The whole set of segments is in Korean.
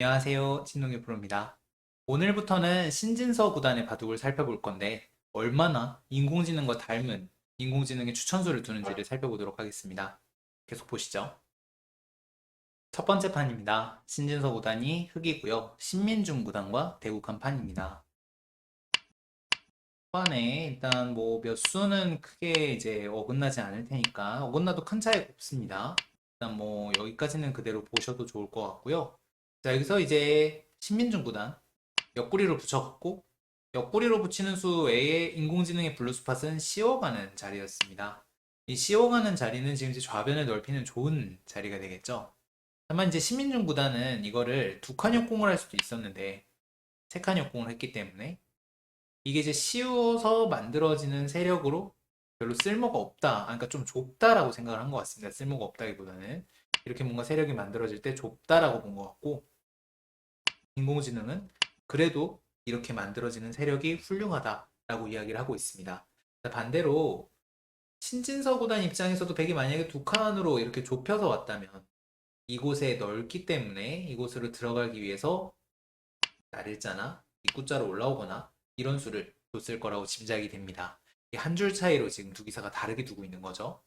안녕하세요. 신동엽 프로입니다. 오늘부터는 신진서 구단의 바둑을 살펴볼 건데 얼마나 인공지능과 닮은 인공지능의 추천수를 두는지를 살펴보도록 하겠습니다. 계속 보시죠. 첫 번째 판입니다. 신진서 구단이 흑이고요. 신민중 구단과 대국한 판입니다. 초반에 일단 뭐 몇 수는 크게 이제 어긋나지 않을 테니까 어긋나도 큰 차이 없습니다. 일단 뭐 여기까지는 그대로 보셔도 좋을 것 같고요. 자, 여기서 이제 신민중 구단 옆구리로 붙여갖고 옆구리로 붙이는 수 외에 인공지능의 블루스팟은 씌워가는 자리였습니다. 이 씌워가는 자리는 지금 이제 좌변을 넓히는 좋은 자리가 되겠죠. 다만 이제 신민중 구단은 이거를 두 칸 역공을 할 수도 있었는데 세 칸 역공을 했기 때문에 이게 이제 씌워서 만들어지는 세력으로 별로 쓸모가 없다. 그러니까 좀 좁다라고 생각을 한 것 같습니다. 쓸모가 없다기보다는 이렇게 뭔가 세력이 만들어질 때 좁다라고 본 것 같고 인공지능은 그래도 이렇게 만들어지는 세력이 훌륭하다라고 이야기를 하고 있습니다. 반대로 신진서 구단 입장에서도 백이 만약에 두 칸으로 이렇게 좁혀서 왔다면 이곳에 넓기 때문에 이곳으로 들어가기 위해서 날일자나 입구자로 올라오거나 이런 수를 뒀을 거라고 짐작이 됩니다. 한 줄 차이로 지금 두 기사가 다르게 두고 있는 거죠.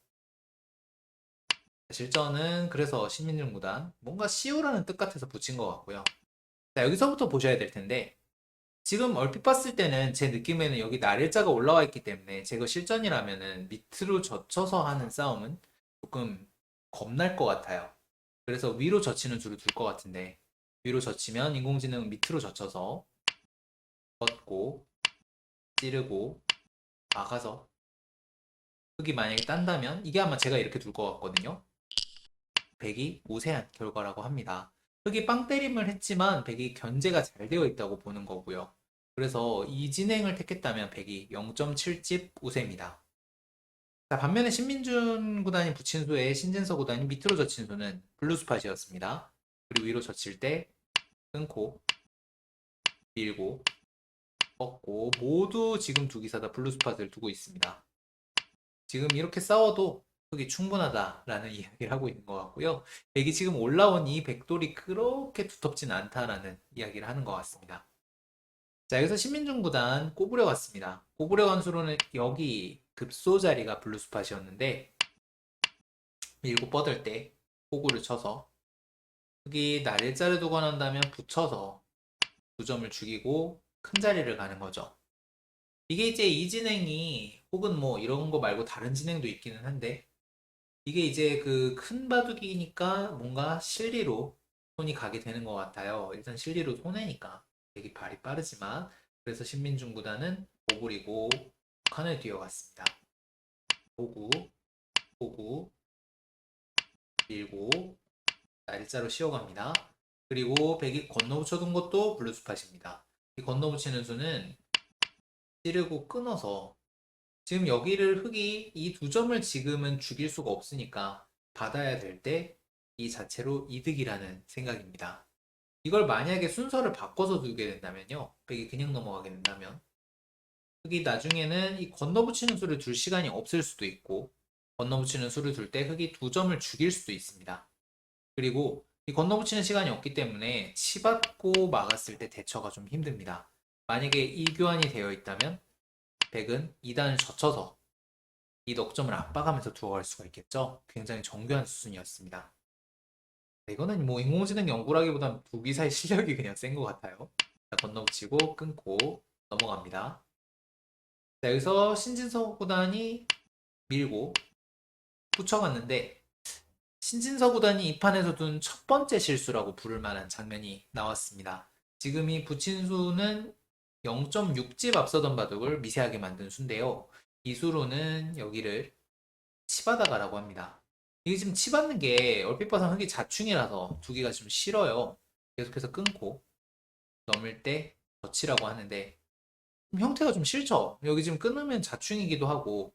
실전은 그래서 신민중 구단 뭔가 씌우라는 뜻 같아서 붙인 것 같고요. 자, 여기서부터 보셔야 될 텐데 지금 얼핏 봤을 때는 제 느낌에는 여기 날일자가 올라와 있기 때문에 제가 실전이라면은 밑으로 젖혀서 하는 싸움은 조금 겁날 것 같아요. 그래서 위로 젖히는 수를 둘 것 같은데 위로 젖히면 인공지능은 밑으로 젖혀서 뻗고 찌르고 막아서 흙이 만약에 딴다면 이게 아마 제가 이렇게 둘 것 같거든요. 백이 우세한 결과라고 합니다. 흙이 빵 때림을 했지만 백이 견제가 잘 되어 있다고 보는 거고요. 그래서 이 진행을 택했다면 백이 0.7집 우세입니다. 자, 반면에 신민준 구단이 붙인 수에 신진서 구단이 밑으로 젖힌 수는 블루스팟이었습니다. 그리고 위로 젖힐 때 끊고 밀고 뻗고 모두 지금 두 기사 다 블루스팟을 두고 있습니다. 지금 이렇게 싸워도 흙이 충분하다라는 이야기를 하고 있는 것 같고요. 백이 지금 올라온 이 백돌이 그렇게 두텁진 않다라는 이야기를 하는 것 같습니다. 자, 여기서 신민중 구단 꼬부려 갔습니다. 꼬부려 간 수로는 여기 급소 자리가 블루스팟이었는데 밀고 뻗을 때 호구를 쳐서 흙이 날일자를 두고 난다면 붙여서 두 점을 죽이고 큰 자리를 가는 거죠. 이게 이제 이 진행이 혹은 뭐 이런 거 말고 다른 진행도 있기는 한데 이게 이제 그 큰 바둑이니까 뭔가 실리로 손이 가게 되는 것 같아요. 일단 실리로 손해니까 되게 발이 빠르지만 그래서 신민중 구단은 오구리고 칸을 뛰어갔습니다. 오구, 오구, 밀고 날짜로 씌워갑니다. 그리고 백이 건너붙여둔 것도 블루스팟입니다. 이 건너붙이는 수는 찌르고 끊어서 지금 여기를 흙이 이 두 점을 지금은 죽일 수가 없으니까 받아야 될 때 이 자체로 이득이라는 생각입니다. 이걸 만약에 순서를 바꿔서 두게 된다면요. 백이 그냥 넘어가게 된다면 흙이 나중에는 이 건너붙이는 수를 둘 시간이 없을 수도 있고 건너붙이는 수를 둘 때 흙이 두 점을 죽일 수도 있습니다. 그리고 이 건너붙이는 시간이 없기 때문에 치받고 막았을 때 대처가 좀 힘듭니다. 만약에 이 교환이 되어 있다면 백은 2단을 젖혀서 이 넉점을 압박하면서 두어갈 수가 있겠죠. 굉장히 정교한 수순이었습니다. 이거는 뭐 인공지능 연구라기보단 부기사의 실력이 그냥 센 것 같아요. 자, 건너붙이고 끊고 넘어갑니다. 자, 여기서 신진서 구단이 밀고 붙여갔는데 신진서 구단이 이 판에서 둔 첫 번째 실수라고 부를 만한 장면이 나왔습니다. 지금 이 붙인 수는 0.6집 앞서던 바둑을 미세하게 만든 수인데요. 이 수로는 여기를 치바다가라고 합니다. 이게 지금 치받는 게 얼핏 봐서 흙이 자충이라서 두기가 좀 싫어요. 계속해서 끊고 넘을 때 젖히라고 하는데 형태가 좀 싫죠. 여기 지금 끊으면 자충이기도 하고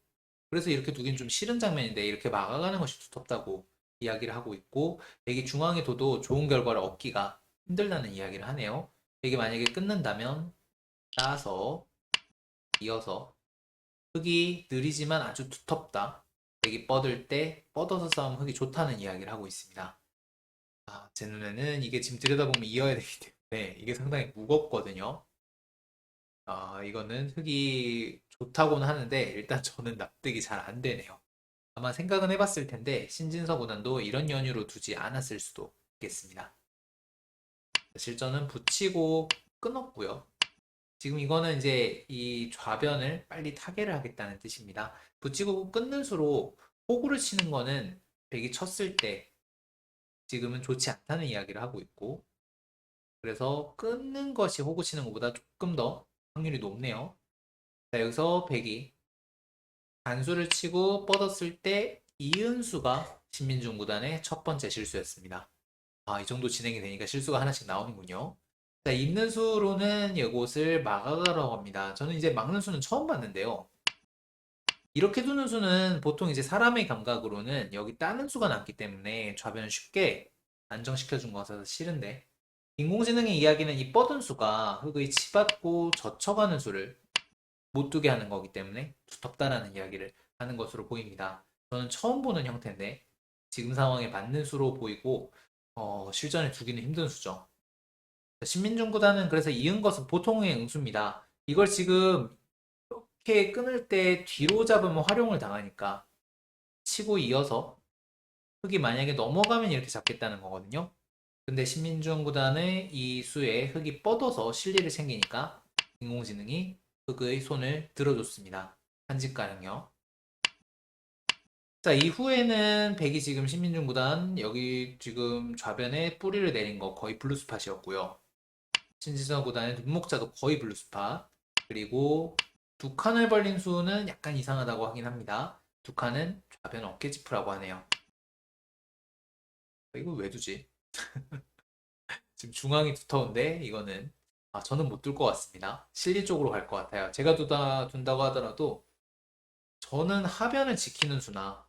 그래서 이렇게 두긴 좀 싫은 장면인데 이렇게 막아가는 것이 두텁다고 이야기를 하고 있고 백이 중앙에 둬도 좋은 결과를 얻기가 힘들다는 이야기를 하네요. 백이 만약에 끊는다면 따서 이어서 흙이 느리지만 아주 두텁다. 백이 뻗을 때 뻗어서 싸우면 흙이 좋다는 이야기를 하고 있습니다. 제 눈에는 이게 지금 들여다보면 이어야 되기 때문에 이게 상당히 무겁거든요. 이거는 흙이 좋다고는 하는데 일단 저는 납득이 잘 안 되네요. 아마 생각은 해봤을 텐데 신진서 구단도 이런 연유로 두지 않았을 수도 있겠습니다. 실전은 붙이고 끊었고요. 지금 이거는 이제 이 좌변을 빨리 타개를 하겠다는 뜻입니다. 붙이고 끊는 수로 호구를 치는 거는 백이 쳤을 때 지금은 좋지 않다는 이야기를 하고 있고, 그래서 끊는 것이 호구 치는 것보다 조금 더 확률이 높네요. 자, 여기서 백이 단수를 치고 뻗었을 때 이은수가 신민중 구단의 첫 번째 실수였습니다. 이 정도 진행이 되니까 실수가 하나씩 나오는군요. 자, 있는 수로는 이곳을 막아가라고 합니다. 저는 이제 막는 수는 처음 봤는데요. 이렇게 두는 수는 보통 이제 사람의 감각으로는 여기 따는 수가 남기 때문에 좌변을 쉽게 안정시켜준 것 같아서 싫은데, 인공지능의 이야기는 이 뻗은 수가 흙의 치받고 젖혀가는 수를 못 두게 하는 거기 때문에 두텁다라는 이야기를 하는 것으로 보입니다. 저는 처음 보는 형태인데 지금 상황에 맞는 수로 보이고 실전에 두기는 힘든 수죠. 신민중 구단은 그래서 이은 것은 보통의 응수입니다. 이걸 지금 이렇게 끊을 때 뒤로 잡으면 활용을 당하니까 치고 이어서 흙이 만약에 넘어가면 이렇게 잡겠다는 거거든요. 근데 신민중 구단의 이 수에 흙이 뻗어서 실리를 챙기니까 인공지능이 흙의 손을 들어줬습니다. 한직가능요. 자, 이후에는 백이 지금 신민중 구단 여기 지금 좌변에 뿌리를 내린 거 거의 블루스팟이었고요. 신지성 구단의 눈목자도 거의 블루스팟. 그리고 두 칸을 벌린 수는 약간 이상하다고 하긴 합니다. 두 칸은 좌변 어깨지프라고 하네요. 이거 왜 두지? 지금 중앙이 두터운데 이거는 저는 못 둘 것 같습니다. 실리 쪽으로 갈 것 같아요. 제가 둔다고 하더라도 저는 하변을 지키는 수나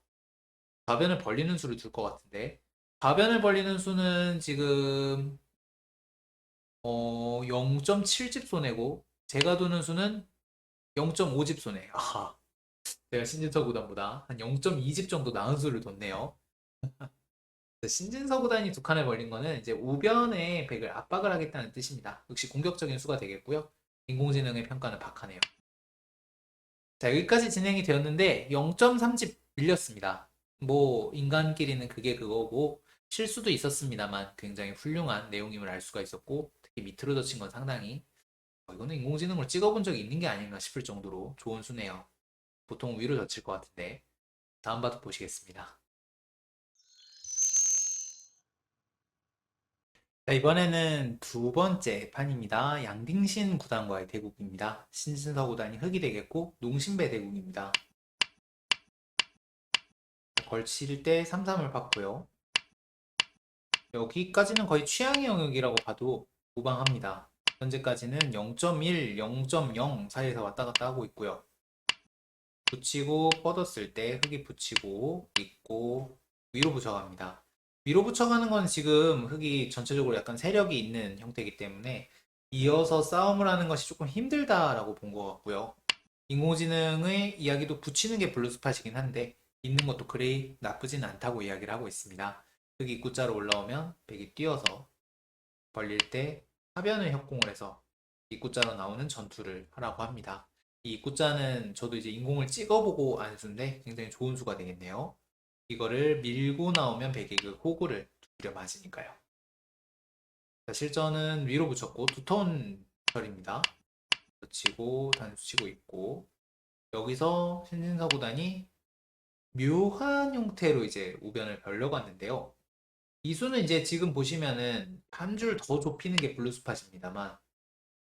좌변을 벌리는 수를 둘 것 같은데, 좌변을 벌리는 수는 지금 0.7집 손해고 제가 두는 수는 0.5집 손해. 제가 신진서 구단보다 한 0.2집 정도 나은 수를 뒀네요. 신진서 구단이 두 칸을 벌린 거는 이제 우변에 백을 압박을 하겠다는 뜻입니다. 역시 공격적인 수가 되겠고요. 인공지능의 평가는 박하네요. 자, 여기까지 진행이 되었는데 0.3집 밀렸습니다. 뭐 인간끼리는 그게 그거고 실수도 있었습니다만 굉장히 훌륭한 내용임을 알 수가 있었고, 특히 밑으로 젖힌 건 상당히 이거는 인공지능으로 찍어본 적이 있는 게 아닌가 싶을 정도로 좋은 수네요. 보통 위로 젖힐 것 같은데 다음 바둑 보시겠습니다. 자, 이번에는 두 번째 판입니다. 양딩신 구단과의 대국입니다. 신진서 구단이 흑이 되겠고 농심배 대국입니다. 걸칠 때 3-3을 받고요. 여기까지는 거의 취향의 영역이라고 봐도 무방합니다. 현재까지는 0.1, 0.0 사이에서 왔다 갔다 하고 있고요. 붙이고 뻗었을 때 흙이 붙이고 있고 위로 붙여갑니다. 위로 붙여가는 건 지금 흙이 전체적으로 약간 세력이 있는 형태이기 때문에 이어서 싸움을 하는 것이 조금 힘들다라고 본 것 같고요. 인공지능의 이야기도 붙이는 게 블루스팟이긴 한데 있는 것도 그리 나쁘진 않다고 이야기를 하고 있습니다. 흙이 입구자로 올라오면 백이 뛰어서 벌릴 때 하변을 협공을 해서 입구자로 나오는 전투를 하라고 합니다. 이 입구자는 저도 이제 인공을 찍어보고 안 수인데 굉장히 좋은 수가 되겠네요. 이거를 밀고 나오면 백이 그 호구를 두드려 맞으니까요. 자, 실전은 위로 붙였고 두터운 절입니다. 치고 단수 치고 있고, 여기서 신진서 구단이 묘한 형태로 이제 우변을 벌려고 하는데요. 이 수는 이제 지금 보시면은 한 줄 더 좁히는 게 블루스팟입니다만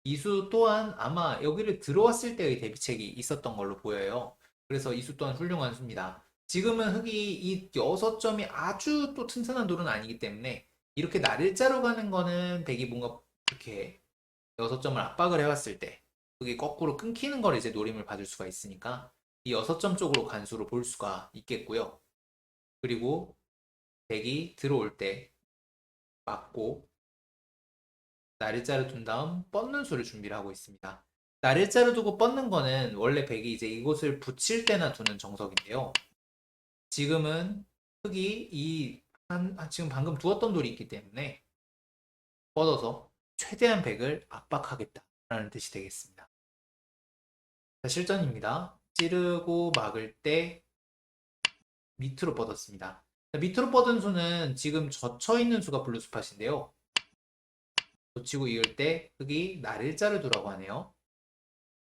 이수 또한 아마 여기를 들어왔을 때의 대비책이 있었던 걸로 보여요. 그래서 이수 또한 훌륭한 수입니다. 지금은 흙이 이 6점이 아주 또 튼튼한 돌은 아니기 때문에 이렇게 날일자로 가는 거는 백이 뭔가 이렇게 6점을 압박을 해왔을 때 그게 거꾸로 끊기는 걸 이제 노림을 받을 수가 있으니까 이 6점 쪽으로 간수로 볼 수가 있겠고요. 그리고 백이 들어올 때 맞고 날일자를 둔 다음 뻗는 수를 준비를 하고 있습니다. 날일자를 두고 뻗는 거는 원래 백이 이제 이곳을 붙일 때나 두는 정석인데요. 지금은 흙이 이 지금 방금 두었던 돌이 있기 때문에 뻗어서 최대한 백을 압박하겠다라는 뜻이 되겠습니다. 자, 실전입니다. 찌르고 막을 때 밑으로 뻗었습니다. 자, 밑으로 뻗은 수는 지금 젖혀 있는 수가 블루스팟인데요. 놓치고 이을 때 흙이 날일자를 두라고 하네요.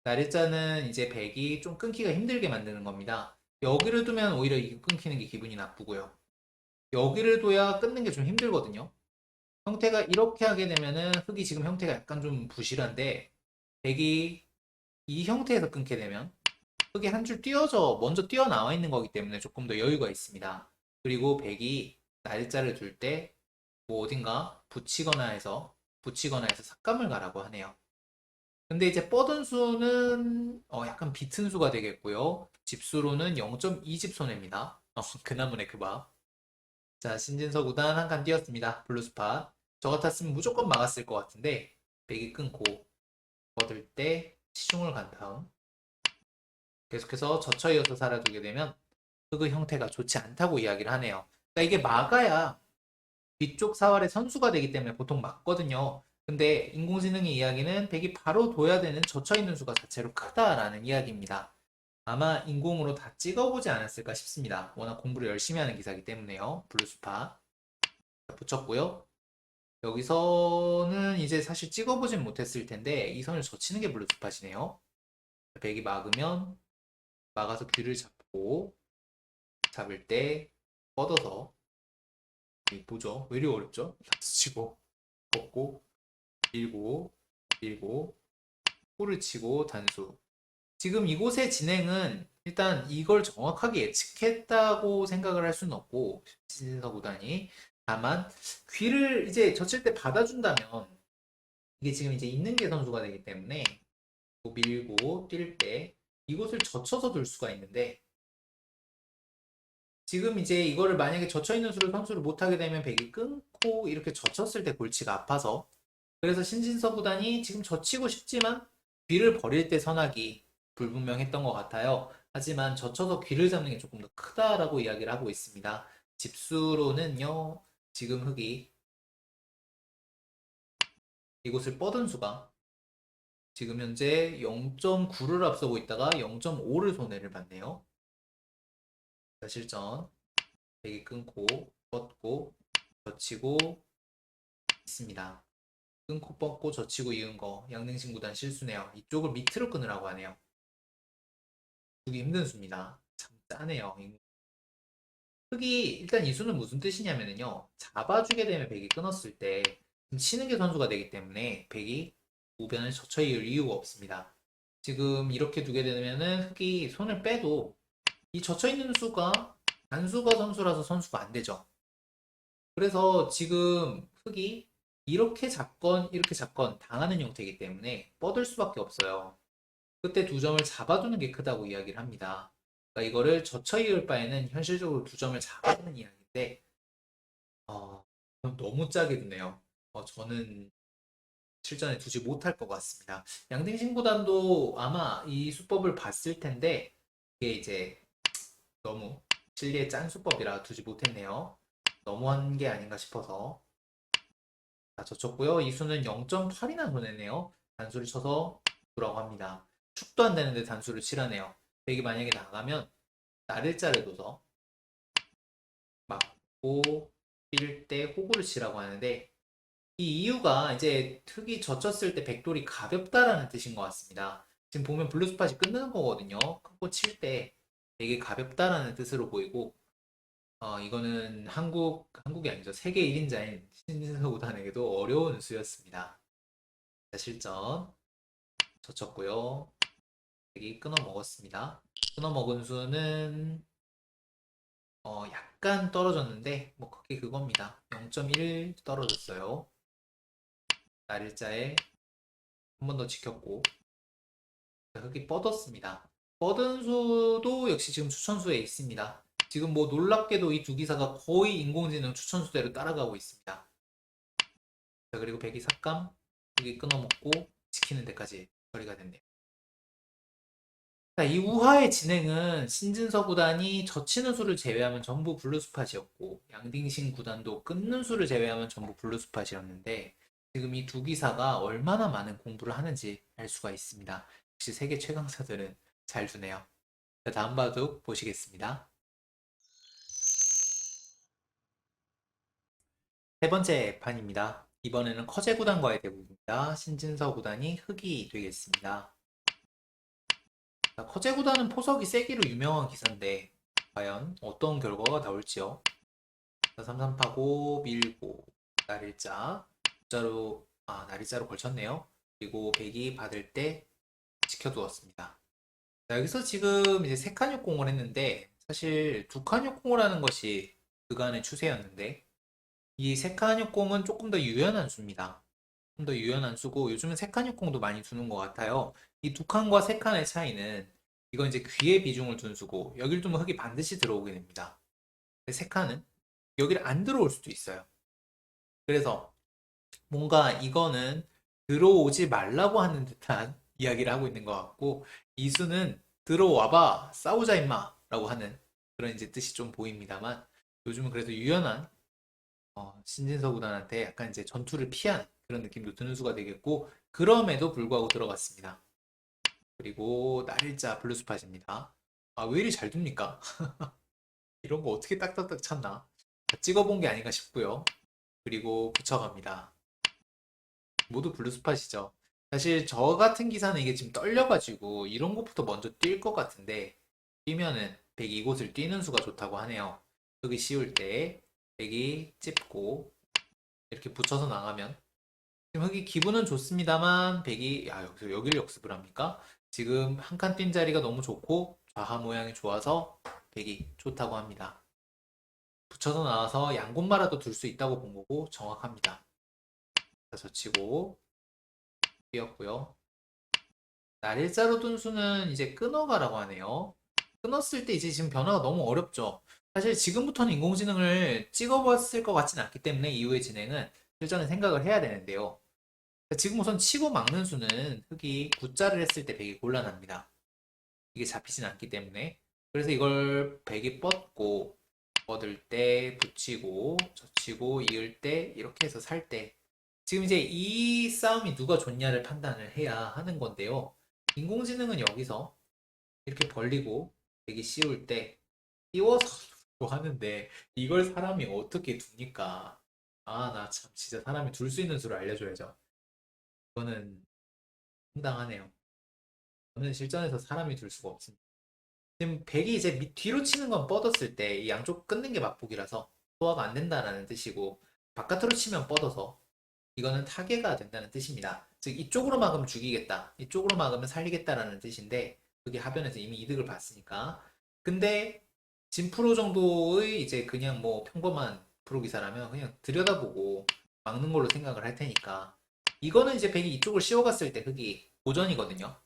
날일자는 이제 백이 좀 끊기가 힘들게 만드는 겁니다. 여기를 두면 오히려 이게 끊기는 게 기분이 나쁘고요. 여기를 둬야 끊는 게 좀 힘들거든요. 형태가 이렇게 하게 되면은 흙이 지금 형태가 약간 좀 부실한데 백이 이 형태에서 끊게 되면 흙이 한 줄 띄어져 먼저 띄어나와 있는 거기 때문에 조금 더 여유가 있습니다. 그리고 백이 날짜를 둘 때 뭐 어딘가 붙이거나 해서 삭감을 가라고 하네요. 근데 이제 뻗은 수는 약간 비튼 수가 되겠고요. 집수로는 0.2집 손해입니다. 그나무네 그바. 자, 신진서 구단 한 칸 띄었습니다. 블루스팟. 저 같았으면 무조건 막았을 것 같은데 백이 끊고 뻗을 때 시중을 간 다음 계속해서 젖혀 이어서 살아두게 되면 흙의 형태가 좋지 않다고 이야기를 하네요. 그러니까 이게 막아야 뒤쪽 사활의 선수가 되기 때문에 보통 막거든요. 근데 인공지능의 이야기는 백이 바로 둬야 되는 젖혀있는 수가 자체로 크다라는 이야기입니다. 아마 인공으로 다 찍어보지 않았을까 싶습니다. 워낙 공부를 열심히 하는 기사이기 때문에요. 블루스파 붙였고요. 여기서는 이제 사실 찍어보진 못했을 텐데 이 선을 젖히는 게 블루스팟이네요. 백이 막으면 막아서 귀를 잡을 때 뻗어서 보죠. 왜 이리 어렵죠? 치고 뻗고 밀고 밀고 홀을 치고 단수. 지금 이곳의 진행은 일단 이걸 정확하게 예측했다고 생각을 할 수는 없고 신진서 구단이 다만 귀를 이제 젖힐 때 받아준다면 이게 지금 이제 있는 게 선수가 되기 때문에 밀고 뛸 때 이곳을 젖혀서 둘 수가 있는데 지금 이제 이거를 만약에 젖혀있는 수를 선수를 못하게 되면 백이 끊고 이렇게 젖혔을 때 골치가 아파서 그래서 신진서 구단이 지금 젖히고 싶지만 귀를 버릴 때 선악이 불분명했던 것 같아요. 하지만 젖혀서 귀를 잡는 게 조금 더 크다라고 이야기를 하고 있습니다. 집수로는요, 지금 흙이 이곳을 뻗은 수가 지금 현재 0.9를 앞서고 있다가 0.5를 손해를 봤네요. 자, 실전. 백이 끊고 뻗고 젖히고 있습니다. 끊고 뻗고 젖히고 이은 거 양등신 구단 실수네요. 이쪽을 밑으로 끊으라고 하네요. 두기 힘든 수입니다. 참 짜네요. 흙이 일단 이 수는 무슨 뜻이냐면요. 잡아주게 되면 백이 끊었을 때 치는 게 선수가 되기 때문에 백이 우변을 젖혀 이을 이유가 없습니다. 지금 이렇게 두게 되면은 흙이 손을 빼도 이 젖혀 있는 수가 단수가 선수라서 선수가 안 되죠. 그래서 지금 흙이 이렇게 잡건 당하는 형태이기 때문에 뻗을 수밖에 없어요. 그때 두 점을 잡아두는 게 크다고 이야기를 합니다. 그러니까 이거를 젖혀 이을 바에는 현실적으로 두 점을 잡아두는 이야기인데 너무 짜게 두네요. 저는 실전에 두지 못할 것 같습니다. 양등신구단도 아마 이 수법을 봤을 텐데 이게 이제 너무 실리의 짠 수법이라 두지 못했네요. 너무한 게 아닌가 싶어서 자, 젖혔고요. 이 수는 0.8이나 손해네요. 단수를 쳐서 두라고 합니다. 축도 안 되는데 단수를 치라네요. 백이 만약에 나가면 날일자를 둬서 맞고 뛸 때 호구를 치라고 하는데 이 이유가 이제 흙이 젖혔을 때 백돌이 가볍다라는 뜻인 것 같습니다. 지금 보면 블루스팟이 끝나는 거거든요. 큰코 칠 때 되게 가볍다라는 뜻으로 보이고 이거는 한국이 아니죠. 세계 1인자인 신진서 구단에게도 어려운 수였습니다. 자, 실전 젖혔고요. 백이 끊어 먹었습니다. 끊어 먹은 수는 약간 떨어졌는데 뭐 그게 그겁니다. 0.1 떨어졌어요. 날일자에 한 번 더 지켰고 흙이 뻗었습니다. 뻗은 수도 역시 지금 추천수에 있습니다. 지금 뭐 놀랍게도 이 두 기사가 거의 인공지능 추천수대로 따라가고 있습니다. 자, 그리고 백이 삭감, 흙이 끊어먹고 지키는 데까지 처리가 됐네요. 자, 이 우하의 진행은 신진서 구단이 젖히는 수를 제외하면 전부 블루스팟이었고 양딩신 구단도 끊는 수를 제외하면 전부 블루스팟이었는데 지금 이 두 기사가 얼마나 많은 공부를 하는지 알 수가 있습니다. 역시 세계 최강사들은 잘 두네요. 자, 다음 바둑 보시겠습니다. 세 번째 판입니다. 이번에는 커제 구단과의 대국입니다. 신진서 구단이 흑이 되겠습니다. 자, 커제 구단은 포석이 세기로 유명한 기사인데 과연 어떤 결과가 나올지요? 자, 삼삼파고 밀고 날일자 날일자로 걸쳤네요. 그리고 백이 받을 때 지켜두었습니다. 자, 여기서 지금 이제 세 칸 역공을 했는데 사실 두 칸 역공을 하는 것이 그간의 추세였는데 이 세 칸 역공은 조금 더 유연한 수입니다. 좀 더 유연한 수고 요즘은 세 칸 역공도 많이 두는 것 같아요. 이 두 칸과 세 칸의 차이는 이건 이제 귀에 비중을 둔 수고 여길 두면 흑이 반드시 들어오게 됩니다. 세 칸은 여기를 안 들어올 수도 있어요. 그래서 뭔가 이거는 들어오지 말라고 하는 듯한 이야기를 하고 있는 것 같고 이수는 들어와봐 싸우자 임마 라고 하는 그런 이제 뜻이 좀 보입니다만 요즘은 그래도 유연한 신진서 구단한테 약간 이제 전투를 피한 그런 느낌도 드는 수가 되겠고 그럼에도 불구하고 들어갔습니다. 그리고 날일자 블루스팟입니다. 아, 왜 이리 잘 둡니까? 이런 거 어떻게 딱딱딱 찼나? 찍어본 게 아닌가 싶고요. 그리고 붙여갑니다. 모두 블루스팟이죠. 사실 저 같은 기사는 이게 지금 떨려가지고 이런 것부터 먼저 뛸 것 같은데 뛰면은 백이 이곳을 뛰는 수가 좋다고 하네요. 여기 씌울 때 백이 찝고 이렇게 붙여서 나가면 지금 흑이 기분은 좋습니다만 백이 여기서 여길 역습을 합니까? 지금 한 칸 뛴 자리가 너무 좋고 좌하 모양이 좋아서 백이 좋다고 합니다. 붙여서 나와서 양곳마라도 둘 수 있다고 본 거고 정확합니다. 자, 젖히고 뛰었고요. 날일자로 둔 수는 이제 끊어가라고 하네요. 끊었을 때 이제 지금 변화가 너무 어렵죠. 사실 지금부터는 인공지능을 찍어봤을 것 같지는 않기 때문에 이후의 진행은 실전에 생각을 해야 되는데요. 지금 우선 치고 막는 수는 흑이 굿자를 했을 때 백이 곤란합니다. 이게 잡히진 않기 때문에. 그래서 이걸 백이 뻗고 뻗을 때 붙이고 젖히고 이을 때 이렇게 해서 살 때 지금 이제 이 싸움이 누가 좋냐를 판단을 해야 하는 건데요. 인공지능은 여기서 이렇게 벌리고 되게 씌울 때 띄워서 하는데 이걸 사람이 어떻게 둡니까? 아, 나 참 진짜 사람이 둘 수 있는 수를 알려줘야죠. 이거는 황당하네요. 저는 실전에서 사람이 둘 수가 없습니다. 지금 백이 이제 뒤로 치는 건 뻗었을 때 이 양쪽 끊는 게 막복이라서 소화가 안 된다는 뜻이고 바깥으로 치면 뻗어서 이거는 타개가 된다는 뜻입니다. 즉 이쪽으로 막으면 죽이겠다. 이쪽으로 막으면 살리겠다라는 뜻인데 그게 하변에서 이미 이득을 봤으니까. 근데 진프로 정도의 이제 그냥 뭐 평범한 프로 기사라면 그냥 들여다보고 막는 걸로 생각을 할 테니까 이거는 이제 백이 이쪽을 씌워갔을 때 흑이 고전이거든요.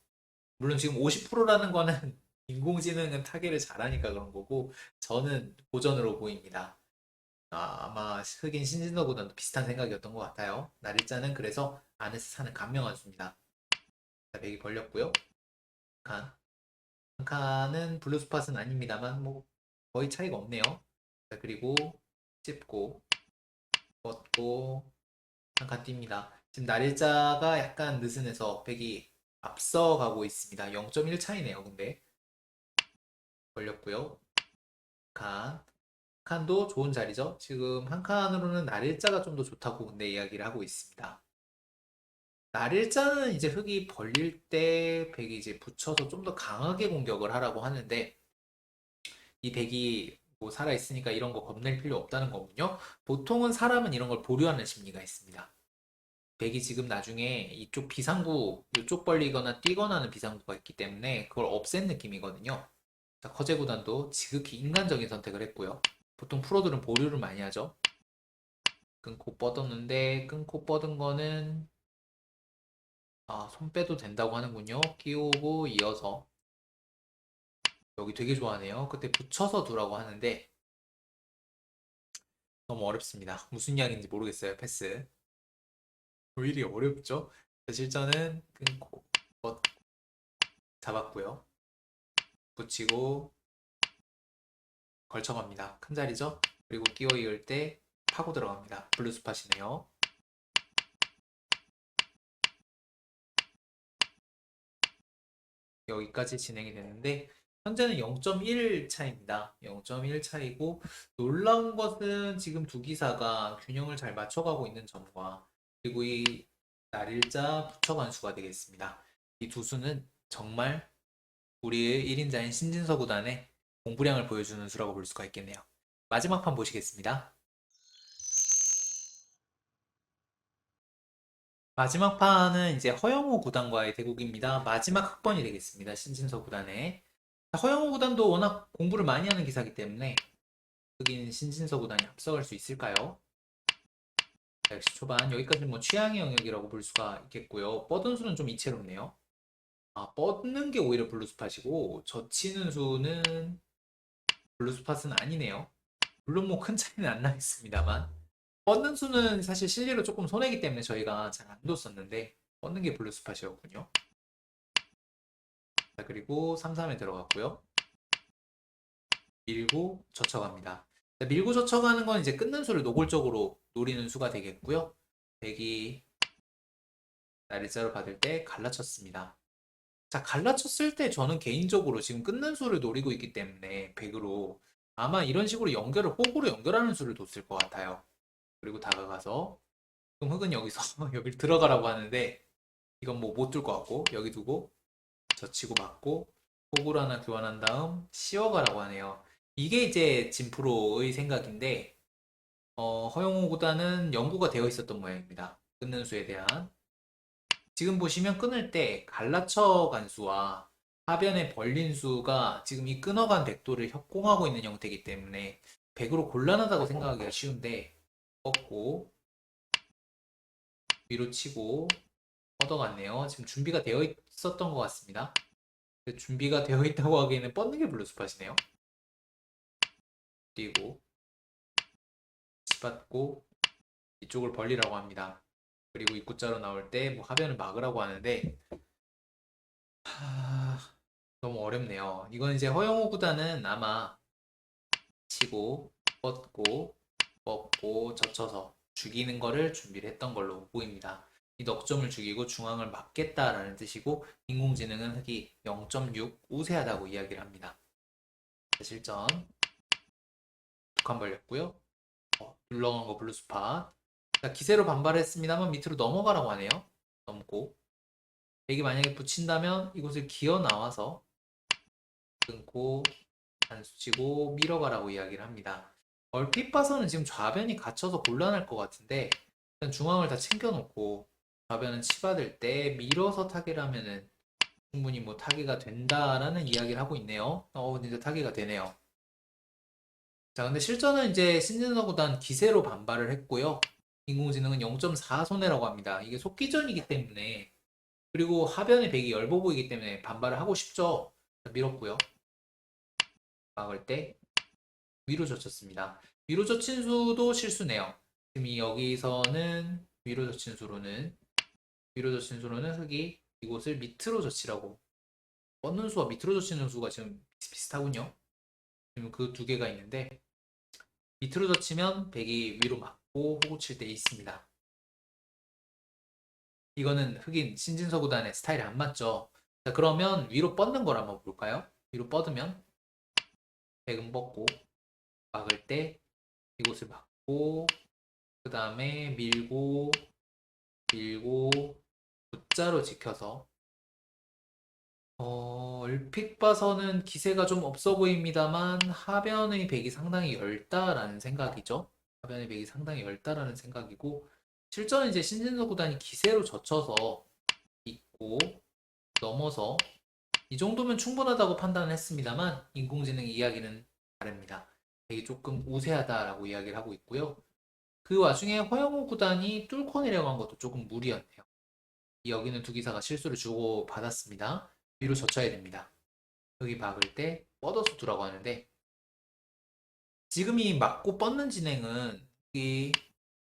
물론 지금 50%라는 거는 인공지능은 타개를 잘하니까 그런 거고 저는 고전으로 보입니다. 아마 흑인 신진서보다도 비슷한 생각이었던 것 같아요. 날일자는 그래서 안에서 사는 간명한 수입니다. 자, 백이 벌렸고요. 칸. 한 칸은 블루스팟은 아닙니다만 뭐 거의 차이가 없네요. 자, 그리고 찝고 뻗고 한 칸 띕니다. 지금 날일자가 약간 느슨해서 백이 앞서가고 있습니다. 0.1 차이네요. 근데 벌렸고요. 칸. 칸도 좋은 자리죠. 지금 한 칸으로는 날일자가 좀 더 좋다고 근데 이야기를 하고 있습니다. 날일자는 이제 흑이 벌릴 때 백이 이제 붙여서 좀 더 강하게 공격을 하라고 하는데 이 백이 뭐 살아있으니까 이런 거 겁낼 필요 없다는 거군요. 보통은 사람은 이런 걸 보류하는 심리가 있습니다. 백이 지금 나중에 이쪽 비상구 이쪽 벌리거나 뛰거나 하는 비상구가 있기 때문에 그걸 없앤 느낌이거든요. 자, 커제 구단도 지극히 인간적인 선택을 했고요. 보통 프로들은 보류를 많이 하죠. 끊고 뻗었는데 끊고 뻗은 거는 손 빼도 된다고 하는군요. 끼우고 이어서 여기 되게 좋아하네요. 그때 붙여서 두라고 하는데 너무 어렵습니다. 무슨 이야기인지 모르겠어요. 패스. 오히려 어렵죠? 실전은 끊고 뻗 잡았고요. 붙이고 걸쳐갑니다. 큰 자리죠? 그리고 끼워 이을 때 파고 들어갑니다. 블루 스팟이네요. 여기까지 진행이 되는데 현재는 0.1 차입니다. 0.1 차이고 놀라운 것은 지금 두 기사가 균형을 잘 맞춰가고 있는 점과 그리고 이 날일자 부처 관수가 되겠습니다. 이 두 수는 정말 우리의 1인자인 신진서 구단의 공부량을 보여주는 수라고 볼 수가 있겠네요. 마지막 판 보시겠습니다. 마지막 판은 이제 허영호 구단과의 대국입니다. 마지막 흑번이 되겠습니다. 신진서 구단의. 허영호 구단도 워낙 공부를 많이 하는 기사이기 때문에 흑인 신진서 구단이 앞서갈 수 있을까요? 자, 역시 초반 여기까지는 뭐 취향의 영역이라고 볼 수가 있겠고요. 뻗은 수는 좀 이채롭네요. 아, 뻗는 게 오히려 블루스팟이고 젖히는 수는 블루스팟은 아니네요. 물론 뭐 큰 차이는 안 나겠습니다만 뻗는 수는 사실 실제로 조금 손해기 때문에 저희가 잘 안 뒀었는데 뻗는 게 블루스팟이었군요. 자, 그리고 3-3에 들어갔고요. 밀고 젖혀갑니다. 자, 밀고 젖혀가는 건 이제 끊는 수를 노골적으로 노리는 수가 되겠고요. 백이 날일자로 받을 때 갈라쳤습니다. 자, 갈라쳤을 때 저는 개인적으로 지금 끊는 수를 노리고 있기 때문에 백으로 아마 이런 식으로 연결을 호구로 연결하는 수를 뒀을 것 같아요. 그리고 다가가서 그럼 흑은 여기서 여기를 들어가라고 하는데 이건 뭐 못 둘 것 같고 여기 두고 젖히고 맞고 호구를 하나 교환한 다음 씌워가라고 하네요. 이게 이제 진프로의 생각인데 허용호 구단은 연구가 되어 있었던 모양입니다. 끊는 수에 대한 지금 보시면 끊을 때 갈라쳐 간 수와 하변에 벌린 수가 지금 이 끊어간 백도를 협공하고 있는 형태이기 때문에 100으로 곤란하다고 생각하기가 쉬운데 꺾고 위로 치고 뻗어갔네요. 지금 준비가 되어 있었던 것 같습니다. 준비가 되어 있다고 하기에는 뻗는 게 블루스팟이네요. 그리고 치받고 이쪽을 벌리라고 합니다. 그리고 입구자로 나올 때 뭐 하변을 막으라고 하는데 너무 어렵네요. 이건 이제 허영호 구단은 아마 치고 뻗고 뻗고 젖혀서 죽이는 거를 준비를 했던 걸로 보입니다. 이 넉점을 죽이고 중앙을 막겠다라는 뜻이고 인공지능은 흑이 0.6 우세하다고 이야기를 합니다. 실전 두 칸 벌렸고요. 물러간 거 블루스팟. 기세로 반발했습니다만 밑으로 넘어가라고 하네요. 넘고 백이 만약에 붙인다면 이곳을 기어 나와서 끊고 단수치고 밀어가라고 이야기를 합니다. 얼핏 봐서는 지금 좌변이 갇혀서 곤란할 것 같은데 일단 중앙을 다 챙겨놓고 좌변은 치받을 때 밀어서 타개를 하면은 충분히 뭐 타개가 된다라는 이야기를 하고 있네요. 근데 타개가 되네요. 자, 근데 실전은 이제 신진서 구단 기세로 반발을 했고요. 인공지능은 0.4 손해라고 합니다. 이게 속기전이기 때문에 그리고 하변의 백이 얇아 보이기 때문에 반발을 하고 싶죠. 밀었고요. 막을 때 위로 젖혔습니다. 위로 젖힌 수도 실수네요. 지금 여기서는 위로 젖힌 수로는 흑이 이곳을 밑으로 젖히라고 뻗는 수와 밑으로 젖히는 수가 지금 비슷하군요. 지금 그 두 개가 있는데 밑으로 젖히면 백이 위로 맞고 호구 칠 때 있습니다. 이거는 흑인 신진서 구단의 스타일이 안 맞죠. 자, 그러면 위로 뻗는 걸 한번 볼까요? 위로 뻗으면 백은 뻗고 막을 때 이곳을 막고 그 다음에 밀고 붓자로 지켜서 얼핏 봐서는 기세가 좀 없어 보입니다만 하변의 백이 상당히 얇다라는 생각이죠. 하변의 백이 상당히 얇다라는 생각이고 실전은 이제 신진서 구단이 기세로 젖혀서 있고 넘어서 이 정도면 충분하다고 판단을 했습니다만 인공지능 이야기는 다릅니다. 백이 조금 우세하다라고 이야기를 하고 있고요. 그 와중에 허영우 구단이 뚫고 내려간 것도 조금 무리였네요. 여기는 두 기사가 실수를 주고 받았습니다. 위로 젖혀야 됩니다. 여기 박을 때 뻗어서 두라고 하는데 지금 이 맞고 뻗는 진행은 이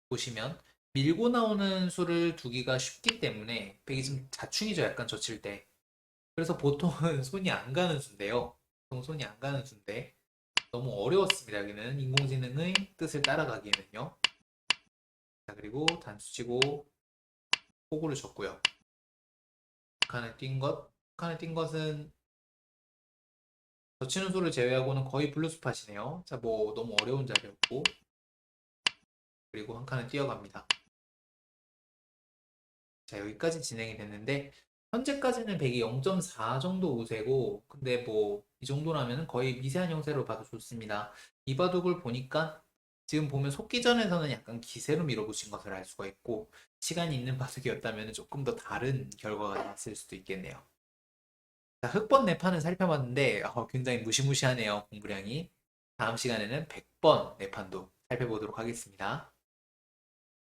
보시면 밀고 나오는 수를 두기가 쉽기 때문에 백이 좀 자충이죠. 약간 젖힐 때. 그래서 보통은 손이 안 가는 수인데요. 보통 손이 안 가는 수인데 너무 어려웠습니다. 여기는 인공지능의 뜻을 따라가기에는요. 자, 그리고 단수 치고 호구를 줬고요. 칸에 띈 것은 젖히는 수를 제외하고는 거의 블루스팟이네요. 자, 뭐 너무 어려운 자리였고, 그리고 한 칸을 띄어갑니다. 자, 여기까지 진행이 됐는데 현재까지는 100이 0.4 정도 우세고, 근데 뭐 이 정도라면 거의 미세한 형세로 봐도 좋습니다. 이 바둑을 보니까 지금 보면 속기전에서는 약간 기세로 밀어붙인 것을 알 수가 있고, 시간이 있는 바둑이었다면 조금 더 다른 결과가 나왔을 수도 있겠네요. 자, 흑번 내판을 살펴봤는데 굉장히 무시무시하네요, 공부량이. 다음 시간에는 100번 내판도 살펴보도록 하겠습니다.